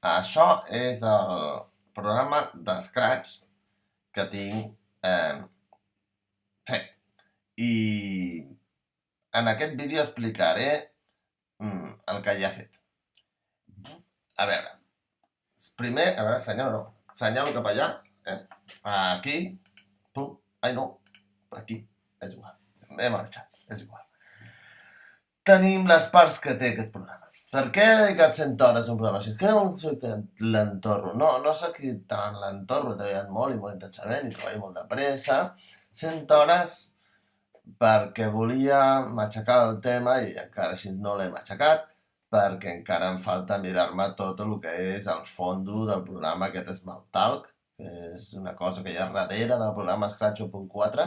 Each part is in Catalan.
Això és el programa d'Scratch que tinc fet. I en aquest vídeo explicaré el que ja he fet. A veure, primer, a veure, assenyalo cap allà, aquí, pum, ai no, aquí, és igual, he marxat, és igual. Tenim les parts que té aquest programa. Per què he dedicat 100 hores a un programa així? És que l'entorno. No sóc tant l'entorno, he treballat molt i molt intensament i treballo molt de pressa. 100 hores perquè volia matxacar el tema i encara així no l'he matxacat perquè encara em falta mirar-me tot el que és el fondo del programa aquest Smalltalk, que és una cosa que hi ha darrere del programa Scratch 1.4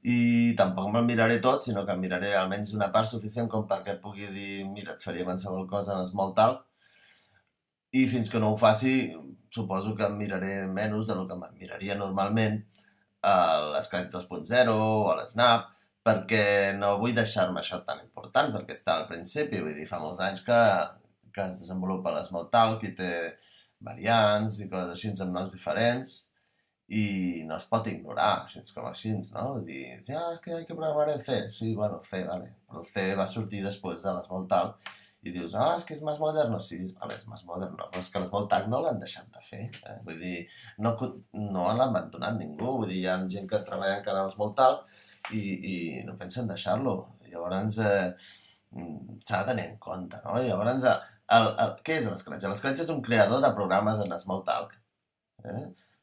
i tampoc me'l miraré tot, sinó que em miraré almenys una part suficient com perquè pugui dir mira, et faria qualsevol cosa en Smalltalk i fins que no ho faci suposo que em miraré menys del que em miraria normalment a l'Scratch 2.0 o a l'Snap perquè no vull deixar-me això tan important perquè està al principi, vull dir, fa molts anys que es desenvolupa l'Smalltalk i té variants i coses així amb noms diferents i no es pot ignorar, així com així, no? Vull dir, és que hay que programar en C. Sí, bueno, C, vale. Però el C va sortir després de l'Smalltalk i dius, és que és més moderno. Sí, vale, és més moderno, però és que l'Smalltalk no l'han deixat de fer. Vull dir, no l'han abandonat ningú. Vull dir, hi ha gent que treballa encara a l'Smalltalk i no pensen deixar-lo. Llavors, s'ha de tenir en compte, no? Llavors, què és l'Scratch? L'Scratch és un creador de programes en Smalltalk.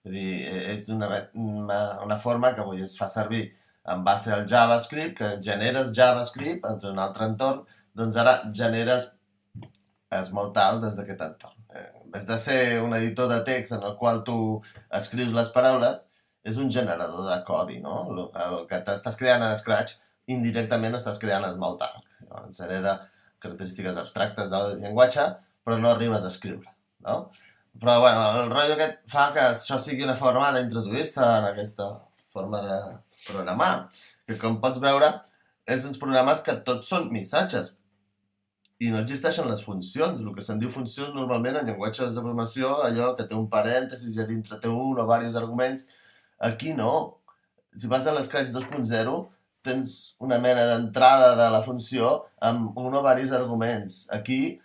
Vull dir, és una forma que avui es fa servir en base al JavaScript, que generes JavaScript en un altre entorn, doncs ara generes Smalltalk des d'aquest entorn. En vez de ser un editor de text en el qual tu escrius les paraules, és un generador de codi, no? El que t'estàs creant en Scratch, indirectament estàs creant Smalltalk. Llavors hereda característiques abstractes del llenguatge, però no arribes a escriure, no? Però, bueno, el rotllo aquest fa que això sigui una forma d'introduir-se en aquesta forma de programar, que com pots veure, és uns programes que tots són missatges i no existeixen les funcions. El que se'n diu funcions normalment en llenguatges de programació, allò que té un parèntesis i a dintre té un o diversos arguments, aquí no. Si vas a l'Scratch 2.0 tens una mena d'entrada de la funció amb un o diversos arguments. Aquí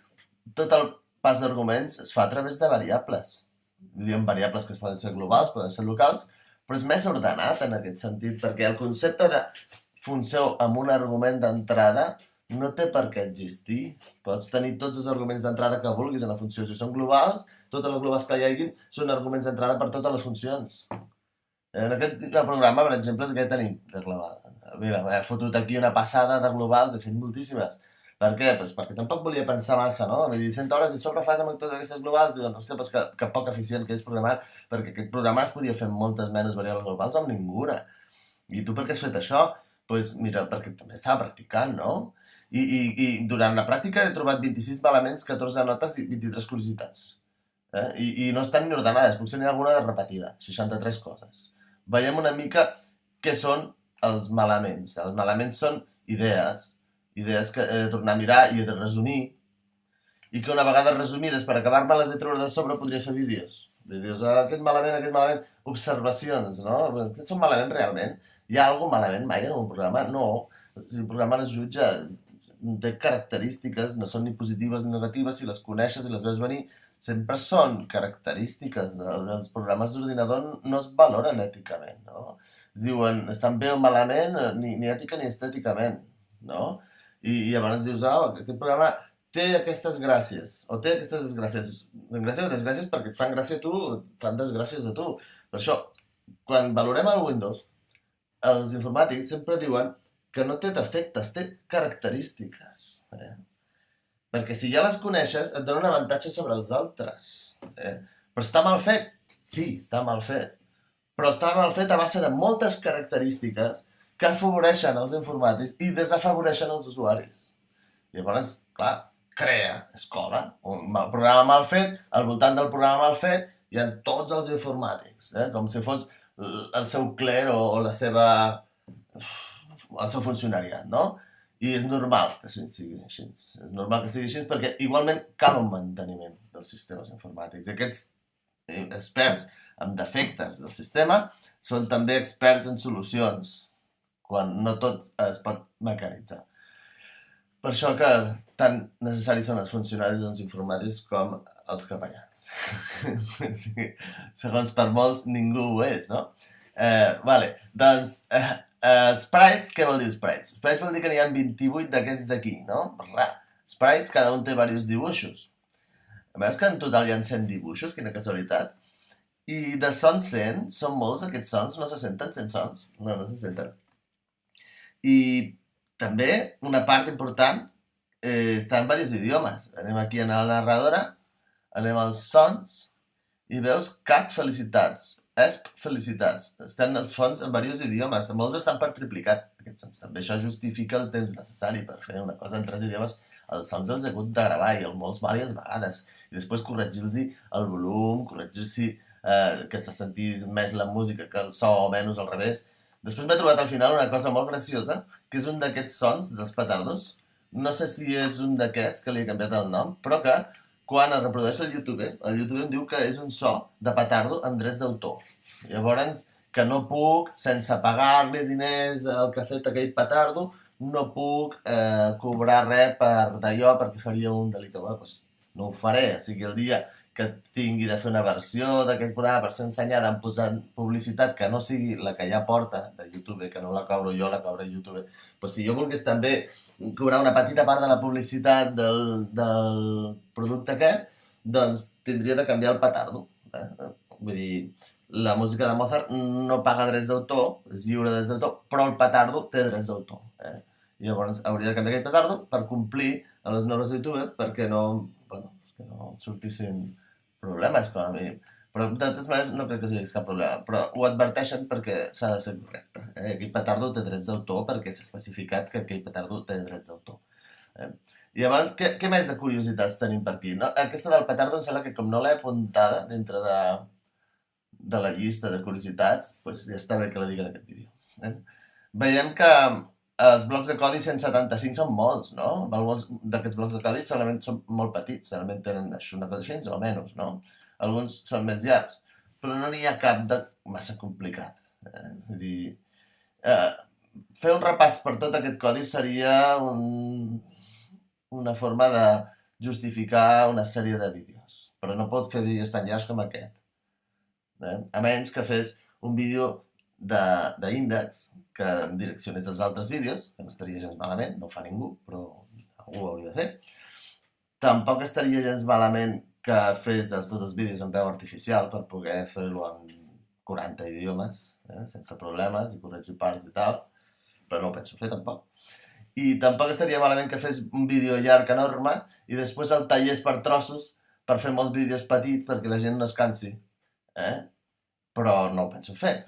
tot el pas d'arguments es fa a través de variables. Diem variables que poden ser globals, poden ser locals, però és més ordenat en aquest sentit, perquè el concepte de funció amb un argument d'entrada no té per què existir. Pots tenir tots els arguments d'entrada que vulguis en la funció. Si són globals, totes les globals que hi hagi són arguments d'entrada per totes les funcions. En aquest programa, per exemple, què tenim de global? Mira, he fotut aquí una passada de globals, he fet moltíssimes. Per què? Pues perquè tampoc volia pensar massa, no? Vull dir, 100 hores i sobre fas amb totes aquestes globals, diuen, hòstia, pues que poc eficient que és programar, perquè aquest programa es podia fer amb moltes menys variables globals o amb ninguna. I tu per què has fet això? Pues mira, perquè també estava practicant, no? I durant la pràctica he trobat 26 elements, 14 notes i 23 curiositats. I no estan ni ordenades, potser n'hi ha alguna de repetida, 63 coses. Veiem una mica què són els malaments. Els malaments són idees que he de tornar a mirar i he de resumir, i que una vegada resumides, per acabar-me-les de treure de sobre, podria fer vídeos. Vídeos, aquest malament, observacions, no? Són malament realment? Hi ha alguna malament mai en un programa? No. El programa no es jutja, té característiques, no són ni positives ni negatives, si les coneixes i les veus venir, sempre són característiques. Els programes d'ordinador no es valoren èticament, no? Diuen, estan bé o malament, ni ètica ni estèticament, no? I llavors dius, aquest programa té aquestes gràcies, o té aquestes desgràcies. Gràcies o desgràcies perquè et fan gràcia a tu, et fan desgràcies a tu. Per això, quan valorem el Windows, els informàtics sempre diuen que no té defectes, té característiques. Perquè si ja les coneixes, et dona un avantatge sobre els altres. Però està mal fet? Sí, està mal fet. Però està mal fet a base de moltes característiques que afavoreixen els informàtics i desafavoreixen els usuaris. Llavors, clar, crea escola, un programa mal fet, al voltant del programa mal fet hi ha tots els informàtics, com si fos el seu cler o el seu funcionariat, no? I és normal que sigui així. És normal que sigui així perquè igualment cal un manteniment dels sistemes informàtics. Aquests experts en defectes del sistema són també experts en solucions, quan no tot es pot mecanitzar. Per això que tan necessaris són els funcionaris dels informàtics com els capellans. Segons per molts, ningú ho és, no? Vale, doncs, sprites, què vol dir sprites? Sprites vol dir que n'hi ha 28 d'aquests d'aquí, no? Sprites, cada un té diversos dibuixos. Veus que en total hi ha 100 dibuixos? Quina casualitat. I de sons 100, són molts aquests sons, no se senten 100 sons? No, no se senten. I també una part important està en diversos idiomes. Anem aquí a la narradora, anem als sons, i veus cat felicitats, esp felicitats. Estan els fons en diversos idiomes, molts estan per triplicat, aquests sons. També això justifica el temps necessari per fer una cosa en 3 idiomes. Els sons els he hagut de gravar i molts diverses vegades. I després corregir-los el volum, corregir-los que se sentís més la música que el so o menys al revés. Després m'he trobat al final una cosa molt graciosa, que és un d'aquests sons dels petardos. No sé si és un d'aquests que li he canviat el nom, però que quan es reprodueix el YouTube em diu que és un so de petardo amb drets d'autor. Llavors, que no puc, sense pagar-li diners al que ha fet aquell petardo, no puc cobrar res per d'allò perquè faria un delicte. Bueno, doncs no ho faré, o sigui, el dia que tingui de fer una versió d'aquest programa per ser ensenyada en posar publicitat que no sigui la que ja porta de YouTube, que no la cobro jo, la cobra YouTube. Però si jo volgués també cobrar una petita part de la publicitat del producte aquest, doncs tindria de canviar el petardo. Vull dir, la música de Mozart no paga drets d'autor, és lliure de drets d'autor, però el petardo té drets d'autor. Llavors hauria de canviar aquest petardo per complir a les normes de YouTube perquè no sortissin problemes, com a mínim. Però de totes maneres no crec que sigui cap problema, però ho adverteixen perquè s'ha de ser correcte. Aquell petardo té drets d'autor perquè s'ha especificat que aquell petardo té drets d'autor. I llavors, què més de curiositats tenim per aquí? Aquesta del petardo em sembla que com no l'he apuntada dintre de la llista de curiositats, doncs ja està bé que la digui en aquest vídeo. Veiem que els blocs de codi 175 són molts, no? Alguns d'aquests blocs de codi solament són molt petits, solament tenen una cosa així o menys, no? Alguns són més llargs, però no n'hi ha cap de massa complicat. Vull dir, fer un repàs per tot aquest codi seria una forma de justificar una sèrie de vídeos, però no pot fer vídeos tan llargs com aquest. A menys que fes un vídeo d'índex que direccionés els altres vídeos, que no estaria gens malament, no ho fa ningú, però algú ho hauria de fer. Tampoc estaria gens malament que fes tots els vídeos en veu artificial per poder fer-lo en 40 idiomes, sense problemes, i corregir parts i tal, però no ho penso fer tampoc. I tampoc estaria malament que fes un vídeo llarg enorme i després el tallés per trossos per fer molts vídeos petits perquè la gent no es cansi. Però no ho penso fer,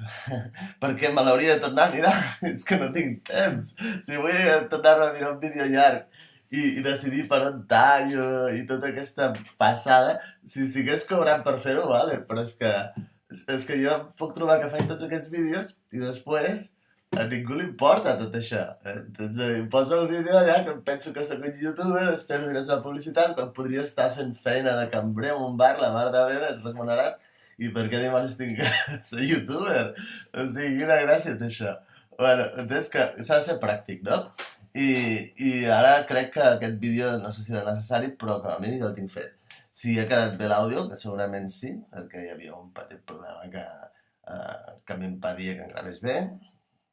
perquè me l'hauria de tornar a mirar, és que no tinc temps. Si vull tornar-me a mirar un vídeo llarg i decidir per on tallo i tota aquesta passada, si estigués cobrant per fer-ho, vale, però és que jo em puc trobar que faig tots aquests vídeos i després a ningú li importa tot això. Doncs em poso el vídeo allà que em penso que soc un youtuber, després diràs la publicitat, quan podria estar fent feina de cambrer en un bar, la mare de Déu et remunerat. I per què dimonis tinc que ser youtuber? O sigui, quina gràcia té això. Bueno, entens que s'ha de ser pràctic, no? I ara crec que aquest vídeo no sé si era necessari, però com a mínim ja el tinc fet. Si ha quedat bé l'àudio, que segurament sí, perquè hi havia un petit problema que m'impedia que em gravés bé.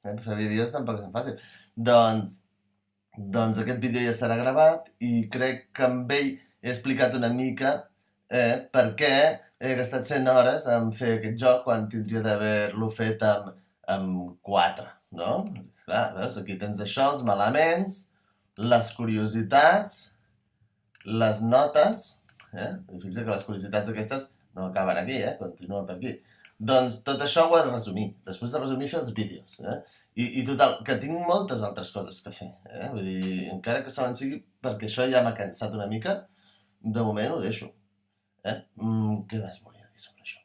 Fer vídeos tampoc és tan fàcil. Doncs aquest vídeo ja serà gravat i crec que amb ell he explicat una mica per què he gastat 100 hores en fer aquest joc quan tindria d'haver-lo fet amb 4, no? Clar, veus, aquí tens això, els elements, les curiositats, les notes, i fixa que les curiositats aquestes no acaben aquí, continuen per aquí. Doncs tot això ho he de resumir, després de resumir fer els vídeos, I total, que tinc moltes altres coses que fer, Vull dir, encara que solen sigui perquè això ja m'ha cansat una mica, de moment ho deixo. Què més volia dir sobre això?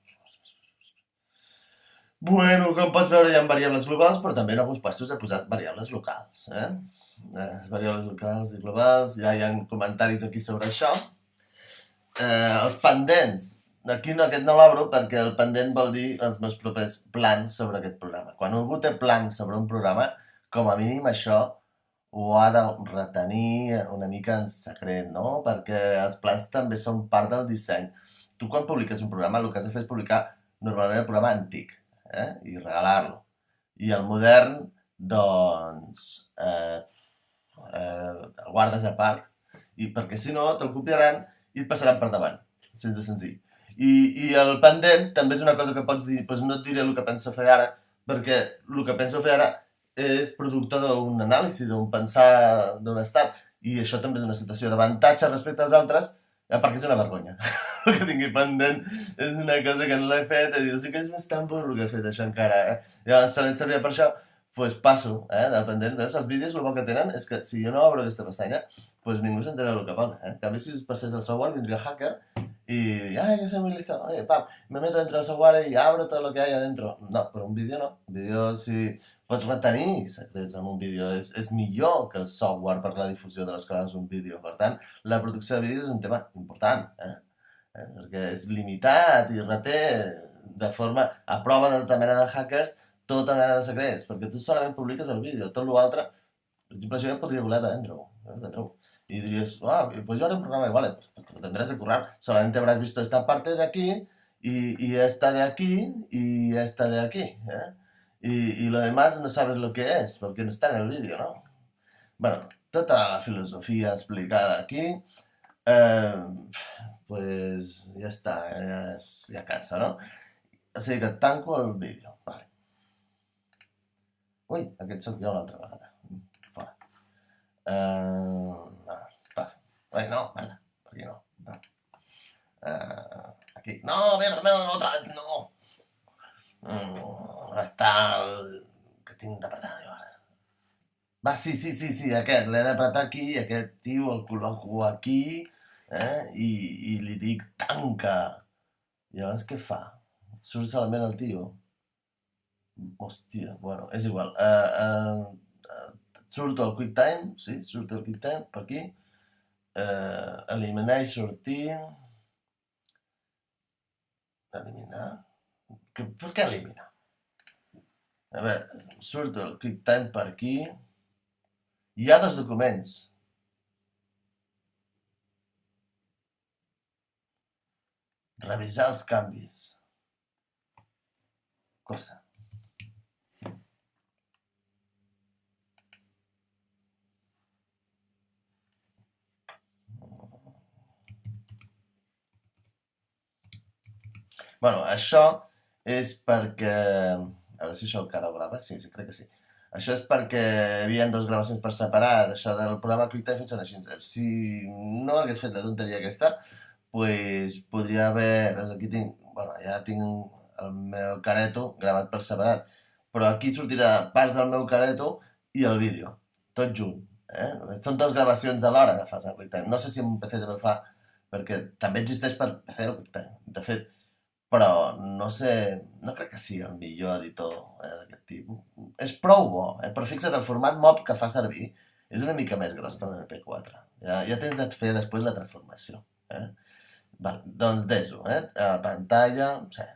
Bueno, com pots veure hi ha variables globals, però també en alguns passos he posat variables locals. Variables locals i globals, ja hi ha comentaris aquí sobre això. Els pendents. Aquí no, aquest no l'obro perquè el pendent vol dir els meus propers plans sobre aquest programa. Quan algú té plans sobre un programa, com a mínim això ho ha de retenir una mica en secret, no? Perquè els plans també són part del disseny. Tu quan publiques un programa el que has de fer és publicar normalment el programa antic, i regalar-lo. I el modern, doncs, el guardes a part, i perquè si no te'l copiaran i et passaran per davant, sense senzill. I el pendent també és una cosa que pots dir, doncs no et diré el que penso fer ara, perquè el que penso fer ara és producte d'un anàlisi, d'un pensar d'un estat, i això també és una situació d'avantatge respecte als altres, perquè és una vergonya. El que tingui pendent és una cosa que no l'he fet, i dius, sí que és bastant burro que he fet això encara, Llavors, se l'he servit per això, pues passo, del pendent. Veus, els vídeos el bo que tenen és que si jo no obro aquesta pestanya, pues ningú s'entera del que posa. En canvi, si us passés el software, vindria el hacker y, ay, que soy muy listo, oye, pam, me meto dentro del software y abro todo lo que hay adentro. No, però un vídeo no. Un vídeo, si pots retenir secrets en un vídeo, és millor que el software per la difusió de les coses un vídeo. Per tant, la producció de vídeos és un tema important, perquè és limitat i reté de forma, a prova de tota mena de hackers, tota mena de secrets, perquè tu solament publiques el vídeo, tot l'altre, per exemple, això ja podria voler vendre-ho. Y dirías, pues yo haré un programa igual, pues lo tendrás de currar, solamente habrás visto esta parte de aquí, y esta de aquí, y esta de aquí, y lo demás no sabes lo que es, porque no está en el vídeo, ¿no? Bueno, tota la filosofía explicada aquí, eh, pues ja està, ja cansa, no? O sigui que tanco el vídeo, vale. Ui, aquest sóc jo una altra vegada. Fora. Va. Ai, no, merda, per aquí no. Aquí. No, merda, otra vez, no. Està el que tinc d'apretar jo ara. Va, sí, aquest. L'he d'apretar aquí, aquest tio el col·loco aquí, i li dic tanca. I llavors què fa? Surt solament el tio. Hòstia, bueno, és igual. Surt el QuickTime, sí, surt el QuickTime per aquí. Eliminar i sortir. Eliminar. Per què eliminar? A veure, surt el QuickTime per aquí. Hi ha dos documents. Revisar els canvis. Cosa. Bueno, això és perquè... A veure si això encara ho grava. Sí, crec que sí. Això és perquè hi havia dues gravacions per separat. Això del programa QuickTime funciona així. Si no hagués fet la tonteria aquesta, pues podria haver... Veus, aquí tinc... Bueno, ja tinc el meu careto gravat per separat. Però aquí sortirà parts del meu careto i el vídeo. Tot junt. Són dues gravacions alhora que fas a QuickTime. No sé si en PC també fa, perquè també existeix per PC el QuickTime. De fet, però no sé, no crec que sigui el millor editor d'aquest tipus. És prou bo, però fixa't, el format MOB que fa servir és una mica més gros que l'MP4. Ja tens de fer després la transformació. Val, doncs deso, pantalla, sí.